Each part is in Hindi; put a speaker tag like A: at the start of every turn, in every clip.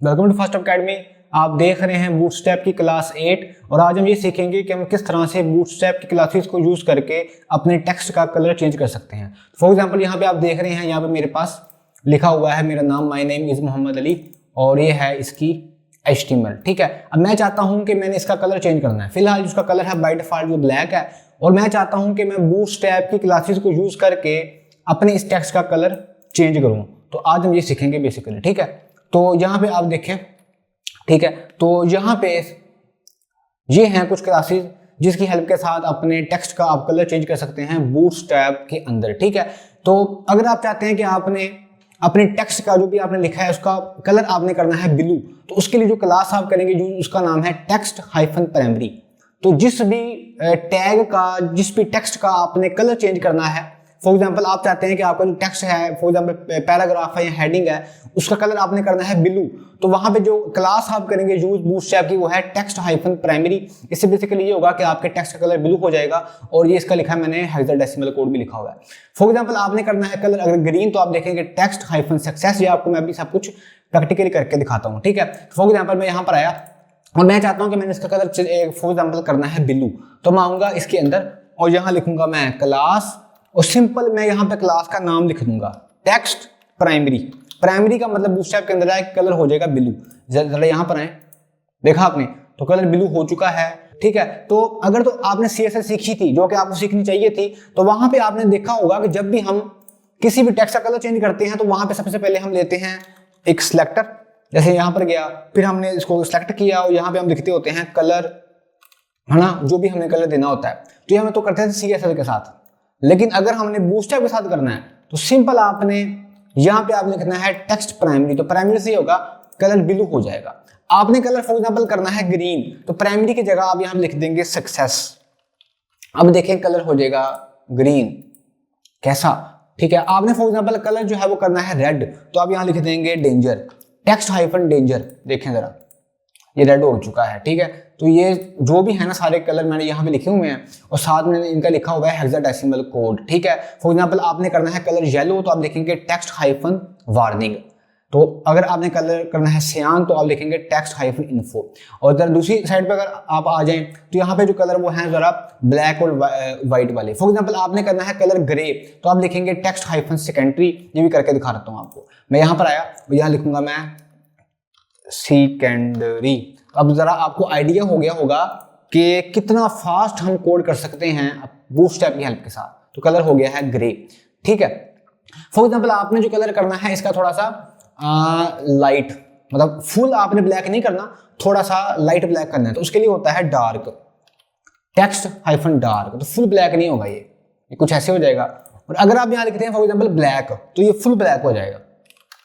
A: Welcome to first academy. आप देख रहे हैं बूटस्ट्रैप की क्लास 8 और आज हम ये सीखेंगे कि हम किस तरह से बूटस्ट्रैप की क्लासेस को यूज करके अपने टेक्स्ट का कलर चेंज कर सकते हैं। फॉर एग्जांपल यहाँ पे आप देख रहे हैं, यहाँ पे मेरे पास लिखा हुआ है मेरा नाम, my name is Mohammad Ali, और ये है इसकी HTML। ठीक है, अब मैं चाहता हूँ कि मैंने इसका कलर चेंज करना है। फिलहाल जिसका कलर है बाय डिफॉल्ट वो ब्लैक है, और मैं चाहता हूँ कि मैं बूटस्ट्रैप की क्लासेस को यूज करके अपने इस टेक्स्ट का कलर चेंज करूँ। तो आज हम ये सीखेंगे बेसिकली। ठीक है, तो यहाँ पे आप देखें, ठीक है, तो यहाँ पे ये हैं कुछ क्लासेस जिसकी हेल्प के साथ अपने टेक्स्ट का आप कलर चेंज कर सकते हैं बूटस्ट्रैप के अंदर। ठीक है, तो अगर आप चाहते हैं कि आपने अपने टेक्स्ट का जो भी आपने लिखा है उसका कलर आपने करना है ब्लू, तो उसके लिए जो क्लास आप करेंगे जो उसका नाम है टेक्स्ट हाइफन प्राइमरी। तो जिस भी टैग का, जिस भी टेक्स्ट का आपने कलर चेंज करना है, फॉर एग्जाम्पल आप चाहते हैं कि आपका जो टेक्स्ट है, फॉर एग्जाम्पल पैराग्राफ है या हेडिंग है, उसका कलर आपने करना है ब्लू, तो वहां पे जो क्लास आप करेंगे यूज बूटस्ट्रैप की वो है टेक्स्ट हाइफन प्राइमरी। इससे बेसिकली ये होगा कि आपके टेक्स्ट का कलर ब्लू हो जाएगा, और ये इसका लिखा है मैंने हेक्साडेसिमल कोड भी लिखा हुआ है। फॉर एग्जाम्पल आपने करना है कलर अगर ग्रीन, तो आप देखेंगे टेक्स्ट हाइफन सक्सेस। ये आपको मैं अभी सब कुछ प्रैक्टिकली करके दिखाता हूँ। ठीक है, फॉर एग्जाम्पल मैं यहाँ पर आया और मैं चाहता हूँ कि मैंने इसका कलर फॉर एग्जाम्पल करना है ब्लू, तो मैं आऊंगा इसके अंदर और यहाँ लिखूंगा मैं क्लास, और सिंपल मैं यहाँ पे क्लास का नाम लिख दूंगा टेक्स्ट प्राइमरी। प्राइमरी का मतलब बूटस्ट्रैप के अंदर है कलर हो जाएगा ब्लू। जरा यहाँ पर आए, देखा आपने, तो कलर ब्लू हो चुका है। ठीक है, तो अगर तो आपने CSS सीखी थी जो कि आपको सीखनी चाहिए थी, तो वहां पे आपने देखा होगा कि जब भी हम किसी भी टेक्स्ट का कलर चेंज करते हैं तो वहां पे सबसे पहले हम लेते हैं एक सिलेक्टर। जैसे यहाँ पर गया, फिर हमने इसको सिलेक्ट किया और यहाँ पे हम लिखते होते हैं कलर, है ना, जो भी हमें कलर देना होता है। तो ये हम तो करते हैं CSS के साथ, लेकिन अगर हमने बूटस्ट्रैप के साथ करना है तो सिंपल आपने यहाँ पे आपने लिखना है टेक्स्ट प्राइमरी। तो प्राइमरी से होगा कलर ब्लू हो जाएगा। आपने कलर फॉर एग्जांपल करना है ग्रीन, तो प्राइमरी की जगह आप यहाँ लिख देंगे सक्सेस। अब देखें कलर हो जाएगा ग्रीन, कैसा। ठीक है, आपने फॉर एग्जांपल कलर जो है वो करना है रेड, तो आप यहाँ लिख देंगे डेंजर, टेक्स्ट हाइफन डेंजर। देखें जरा, ये रेड हो चुका है। ठीक है, तो ये जो भी है ना सारे कलर मैंने यहाँ पे लिखे हुए हैं, और साथ में इनका लिखा हुआ है हेक्साडेसिमल कोड। ठीक है, फॉर एग्जांपल आपने करना है कलर येलो, तो आप लिखेंगे टेक्स्ट हाइफन वार्निंग। तो अगर आपने कलर करना है सियान, तो आप लिखेंगे टेक्स्ट हाइफन इन्फो। और जरा दूसरी साइड पे अगर आप आ जाएं, तो यहाँ पे जो कलर वो है जरा ब्लैक और व्हाइट वाले। फॉर एग्जाम्पल आपने करना है कलर ग्रे, तो आप लिखेंगे टेक्स्ट हाइफन सेकेंडरी। ये भी करके दिखा देता हूँ आपको। मैं यहाँ पर आया और यहाँ लिखूंगा मैं सेकेंडरी। अब जरा आपको आइडिया हो गया होगा कि कितना फास्ट हम कोड कर सकते हैं बूटस्ट्रैप की हेल्प के साथ। तो कलर हो गया है ग्रे। ठीक है, फॉर एग्जांपल आपने जो कलर करना है इसका थोड़ा सा लाइट, मतलब फुल आपने ब्लैक नहीं करना, थोड़ा सा लाइट ब्लैक करना है, तो उसके लिए होता है डार्क, टेक्स्ट हाइफन डार्क। तो फुल ब्लैक नहीं होगा, ये कुछ ऐसे हो जाएगा। और अगर आप यहाँ लिखते हैं फॉर एग्जाम्पल ब्लैक, तो ये फुल ब्लैक हो जाएगा,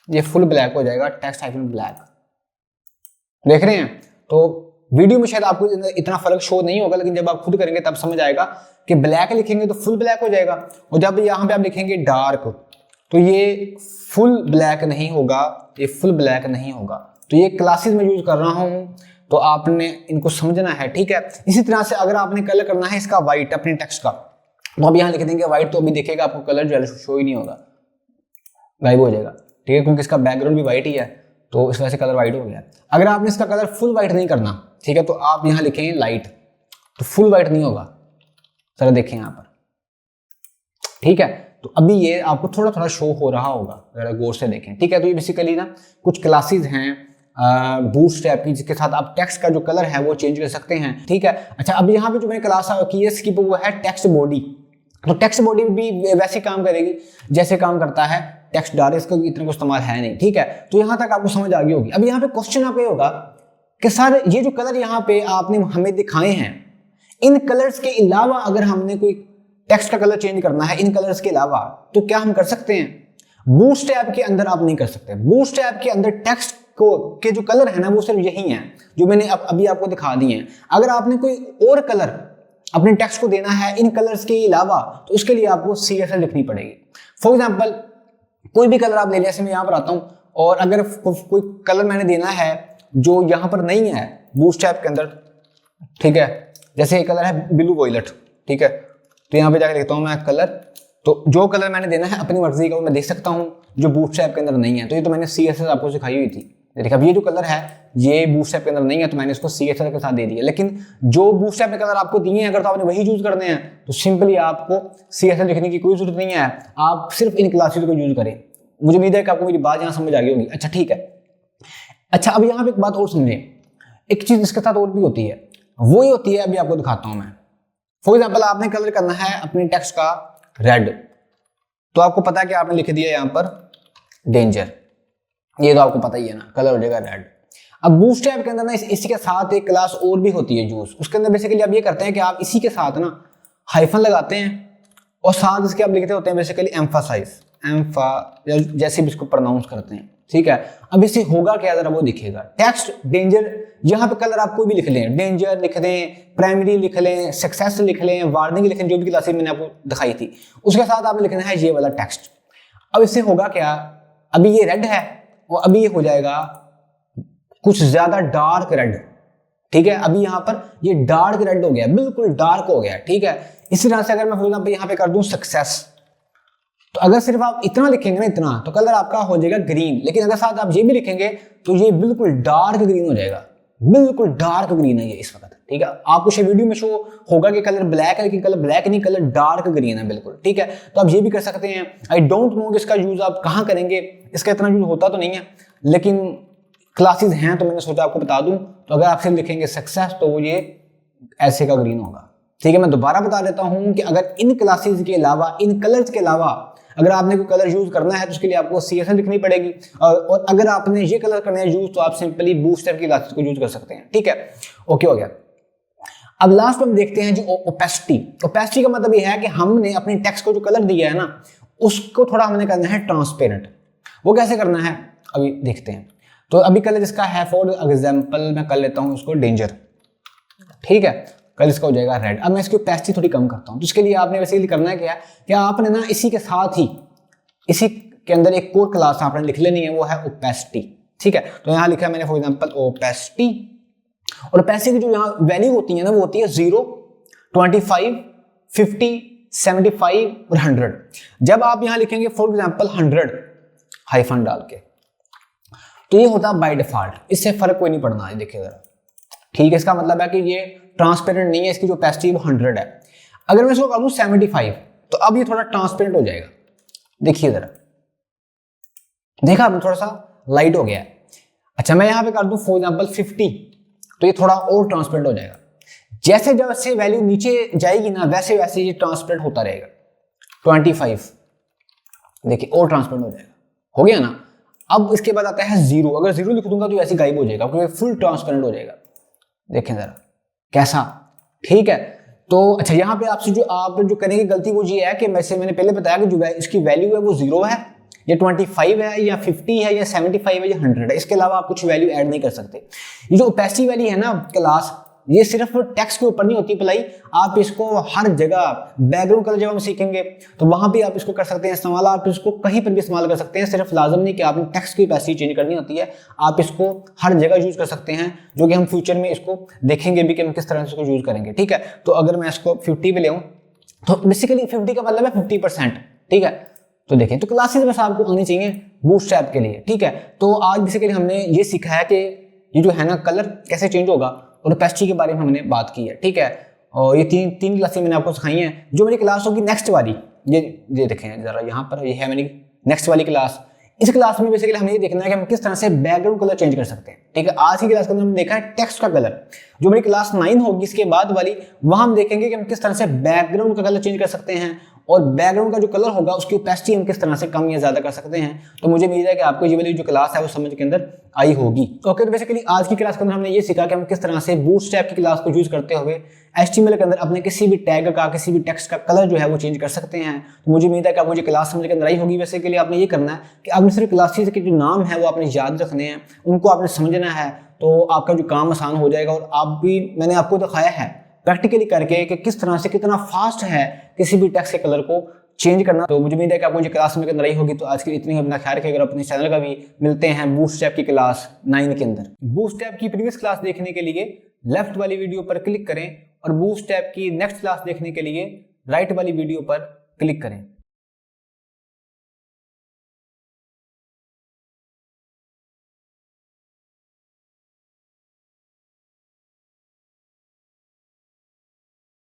A: ये फुल ब्लैक हो जाएगा, टेक्स्ट हाइफन ब्लैक। देख रहे हैं, तो वीडियो में शायद आपको इतना फर्क शो नहीं होगा, लेकिन जब आप खुद करेंगे तब समझ आएगा कि ब्लैक लिखेंगे तो फुल ब्लैक हो जाएगा, और जब यहाँ पे आप लिखेंगे डार्क, तो ये फुल ब्लैक नहीं होगा, ये फुल ब्लैक नहीं होगा। तो ये क्लासेस में यूज कर रहा हूँ, तो आपने इनको समझना है। ठीक है, इसी तरह से अगर आपने कलर करना है इसका व्हाइट अपने टेक्स्ट का, तो अब यहाँ लिख देंगे व्हाइट, तो अभी देखेगा आपको कलर जो है शो ही नहीं होगा, गायब हो जाएगा। ठीक है, क्योंकि इसका बैकग्राउंड भी व्हाइट ही है, तो इस वजह से कलर व्हाइट हो गया। अगर आपने इसका कलर फुल व्हाइट नहीं करना, ठीक है, तो आप यहाँ लिखेंगे लाइट, तो फुल व्हाइट नहीं होगा। जरा देखें यहाँ पर। ठीक है, तो अभी ये आपको थोड़ा थोड़ा शो हो रहा होगा, जरा गौर से देखें। ठीक है, तो ये बेसिकली ना कुछ क्लासेस हैं बूटस्ट्रैप की, जिसके साथ आप टेक्स्ट का जो कलर है वो चेंज कर सकते हैं। ठीक है, अच्छा, अब यहाँ पे जो मैंने क्लास की है स्किप, वो है टेक्स्ट बॉडी। तो टेक्स्ट बॉडी भी वैसे काम करेगी जैसे काम करता है टेक्स्ट डार, इसका इतना कुछ इस्तेमाल है नहीं। ठीक है, तो यहाँ तक आपको समझ आ गई होगी। अब यहाँ पे क्वेश्चन आपका होगा कि सर ये जो कलर यहाँ पे आपने हमें दिखाए हैं, इन कलर्स के अलावा अगर हमने कोई टेक्स्ट का कलर चेंज करना है इन कलर्स के अलावा, तो क्या हम कर सकते हैं? बूटस्ट्रैप के अंदर आप नहीं कर सकते। बूटस्ट्रैप के अंदर टेक्स्ट को के जो कलर है ना वो सिर्फ यही है जो मैंने अभी आपको दिखा दिए हैं। अगर आपने कोई और कलर अपने टेक्स्ट को देना है इन कलर्स के अलावा, तो उसके लिए आपको CSS लिखनी पड़ेगी। फॉर एग्जाम्पल कोई भी कलर आप ले लें, जैसे मैं यहाँ पर आता हूँ, और अगर कोई कलर मैंने देना है जो यहाँ पर नहीं है बूटस्ट्रैप के अंदर, ठीक है, जैसे ये कलर है ब्लू वॉयलेट। ठीक है, तो यहाँ पे जाकर लिखता हूँ मैं कलर, तो जो कलर मैंने देना है अपनी मर्जी का वो मैं देख सकता हूँ जो बूटस्ट्रैप के अंदर नहीं है। तो ये तो मैंने CSS आपको सिखाई हुई थी, देखिए अब ये जो कलर है ये बूटस्ट्रैप के अंदर नहीं है तो मैंने इसको CSL के साथ दे दिया, लेकिन जो बूटस्ट्रैप में कलर आपको दिए हैं अगर तो आपने वही यूज करने हैं तो सिंपली आपको CSL लिखने की कोई जरूरत नहीं है, आप सिर्फ इन क्लासेस को यूज करें। मुझे उम्मीद है कि आपको मेरी बात यहाँ समझ आ गई होगी। अच्छा ठीक है, अच्छा अब यहाँ पे एक बात और समझें, एक चीज इसके साथ और भी होती है, वही होती है अभी आपको दिखाता हूं मैं। फॉर एग्जाम्पल आपने कलर करना है अपने टेक्स्ट का रेड, तो आपको पता है कि आपने लिख दिया यहाँ पर डेंजर, ये तो आपको पता ही है ना, कलर हो जाएगा रेड। अब बूटस्ट्रैप के अंदर ना इसी के साथ एक क्लास और भी होती है यूज, उसके अंदर बेसिकली आप ये करते हैं कि आप इसी के साथ ना हाइफन लगाते हैं और साथ इसके आप लिखते होते हैं बेसिकली एम्फासाइज, जैसे भी इसको प्रोनाउंस करते हैं, ठीक है। अब इससे होगा क्या जरा वो दिखेगा, टेक्स्ट डेंजर, यहाँ पे कलर आप कोई भी लिख लें, डेंजर लिख दें, प्राइमरी लिख लें, सक्सेस लिख लें, वार्निंग लिख लें, जो भी क्लासेस मैंने आपको दिखाई थी उसके साथ आपने लिखना है ये वाला टेक्स्ट। अब इससे होगा क्या, अभी ये रेड है और अभी ये हो जाएगा कुछ ज्यादा डार्क रेड, ठीक है। अभी यहाँ पर ये डार्क रेड हो गया, बिल्कुल डार्क हो गया, ठीक है। इसी तरह से अगर मैं फॉर एग्जांपल यहाँ पे कर दूं सक्सेस, तो अगर सिर्फ आप इतना लिखेंगे ना, इतना, तो कलर आपका हो जाएगा ग्रीन, लेकिन अगर साथ आप ये भी लिखेंगे तो ये बिल्कुल डार्क ग्रीन हो जाएगा, बिल्कुल डार्क ग्रीन है ये इस वक्त, ठीक है। आपको शायद वीडियो में शो होगा कि कलर ब्लैक है, लेकिन कलर ब्लैक नहीं, कलर डार्क ग्रीन है बिल्कुल, ठीक है। तो आप ये भी कर सकते हैं। आई डोंट नो इसका यूज आप कहाँ करेंगे, इसका इतना यूज होता तो नहीं है, लेकिन क्लासेस हैं तो मैंने सोचा आपको बता दूं। तो अगर आप सिर्फ लिखेंगे सक्सेस तो वो ये ऐसे का ग्रीन होगा, ठीक है। मैं दोबारा बता देता हूं कि अगर इन क्लासेस के अलावा, इन कलर्स के अलावा अगर आपने कोई कलर यूज करना है तो उसके लिए आपको CSL लिखनी पड़ेगी, और अगर आपने ये कलर करना है यूज तो आप सिंपली बूटस्ट्रैप की क्लासेस को यूज कर सकते हैं, ठीक है। ओके हो गया। अब लास्ट में हम देखते हैं जो ओपेसिटी। ओपेसिटी का मतलब ये है कि हमने अपने टेक्स्ट को जो कलर दिया है ना उसको थोड़ा हमने करना है ट्रांसपेरेंट। वो कैसे करना है अभी देखते हैं। तो अभी कलर इसका है, फॉर एग्जाम्पल मैं कर लेता हूं उसको डेंजर, ठीक है। कल इसका हो जाएगा रेड। अब मैं इसकी ओपेसिटी थोड़ी कम करता हूं, तो इसके लिए आपने बेसिकली करना है क्या, कि आपने ना इसी के साथ ही इसी के अंदर एक कोर क्लास आपने लिख लेनी है, वो है ओपेसिटी, ठीक है। तो यहां लिखा है मैंने फॉर एग्जांपल ओपेसिटी, और ओपेसिटी की जो यहाँ वैल्यू होती है ना वो होती है 0, 25, 50, 75 और 100। जब आप यहां लिखेंगे फॉर एग्जांपल 100 हाइफन डाल के, तो ये होता है बाय डिफॉल्ट, इससे फर्क कोई नहीं पड़ना है, देखिए जरा, ठीक है। इसका मतलब है कि ये ट्रांसपेरेंट नहीं है, इसकी जो ओपेसिटी वो 100 है। अगर मैं इसको कर दूं 75 तो अब ये थोड़ा ट्रांसपेरेंट हो जाएगा, देखिए जरा, देखा आपने थोड़ा सा लाइट हो गया है। अच्छा मैं यहां पे कर दूं फॉर एग्जांपल 50 तो ये थोड़ा और ट्रांसपेरेंट हो जाएगा। जैसे जैसे वैल्यू नीचे जाएगी ना वैसे वैसे ये ट्रांसपेरेंट होता रहेगा। 25 देखिए और ट्रांसपेरेंट हो जाएगा, हो गया ना। अब इसके बाद आता है 0, अगर 0 लिख दूंगा तो ऐसे गायब हो जाएगा क्योंकि फुल ट्रांसपेरेंट हो जाएगा, देखें जरा कैसा, ठीक है। तो अच्छा यहाँ पे आपसे जो आप जो करेंगे गलती वो ये है कि मैंने पहले बताया कि जो इसकी वैल्यू है वो 0 है या 25 है या 50 है या 75 है या 100 है, इसके अलावा आप कुछ वैल्यू ऐड नहीं कर सकते। ये जो ओपेसिटी वैल्यू है ना क्लास, ये सिर्फ टेक्स्ट के ऊपर नहीं होती अप्लाई, आप इसको हर जगह बैकग्राउंड कलर जब हम सीखेंगे तो वहां भी आप इसको कर सकते हैं इस्तेमाल, आप इसको कहीं पर भी इस्तेमाल कर सकते हैं। सिर्फ लाजम नहीं कि आपने टेक्स्ट की ओपेसिटी चेंज करनी होती है, आप इसको हर जगह यूज कर सकते हैं, जो कि हम फ्यूचर में इसको देखेंगे भी कि हम किस तरह से इसको यूज करेंगे, ठीक है। तो अगर मैं इसको 50 पे ले आऊं तो बेसिकली 50 का मतलब है 50%, ठीक है। तो देखें तो क्लासेस बस आपको आनी चाहिए बूटस्ट्रैप के लिए, ठीक है। तो आज बेसिकली हमने ये सीखा है कि ये जो है ना कलर कैसे चेंज होगा और ओपेसिटी के बारे में हमने बात की है, ठीक है। और ये तीन क्लासें मैंने आपको सिखाई हैं। जो मेरी क्लास होगी नेक्स्ट वाली, ये देखें जरा यहाँ पर, ये है मेरी नेक्स्ट वाली क्लास। इस क्लास में बेसिकली हमें ये देखना है कि हम किस तरह से बैकग्राउंड कलर चेंज कर सकते हैं, ठीक है। आज की क्लास के अंदर हमने देखा है टेक्स्ट का कलर। जो मेरी क्लास 9 होगी इसके बाद वाली, वहां हम देखेंगे कि हम किस तरह से बैकग्राउंड का कलर चेंज कर सकते हैं और बैकग्राउंड का जो कलर होगा उसकी ओपेसिटी हम किस तरह से कम या ज्यादा कर सकते हैं। तो मुझे उम्मीद है कि आपको ये वाली जो क्लास है वो समझ के अंदर आई होगी। ओके, तो बेसिकली आज की क्लास के अंदर हमने ये सीखा कि हम किस तरह से बूटस्ट्रैप की क्लास को यूज करते हुए HTML के अंदर अपने किसी भी टैग का, किसी भी टेक्स्ट का कलर जो है वो चेंज कर सकते हैं। तो मुझे उम्मीद है कि आपको ये क्लास समझ के अंदर आई होगी। वैसे के लिए आपने ये करना है कि आपने सिर्फ क्लासेस के जो नाम है वो आपने याद रखने हैं, उनको आपने समझना है, तो आपका जो काम आसान हो जाएगा। और आप भी, मैंने आपको दिखाया है प्रैक्टिकली करके कि किस तरह से कितना फास्ट है किसी भी टेक्स्ट के कलर को चेंज करना। तो मुझे उम्मीद है कि आपको ये क्लास समझ के अंदर आई होगी। तो आज की इतनी अपना ख्याल रखिए। अगर अपने चैनल का भी मिलते हैं बूटस्ट्रैप की क्लास 9 के अंदर। बूटस्ट्रैप की प्रीवियस क्लास देखने के लिए लेफ्ट वाली वीडियो पर क्लिक करें और बूटस्ट्रैप की नेक्स्ट क्लास देखने के लिए राइट वाली वीडियो पर क्लिक करें।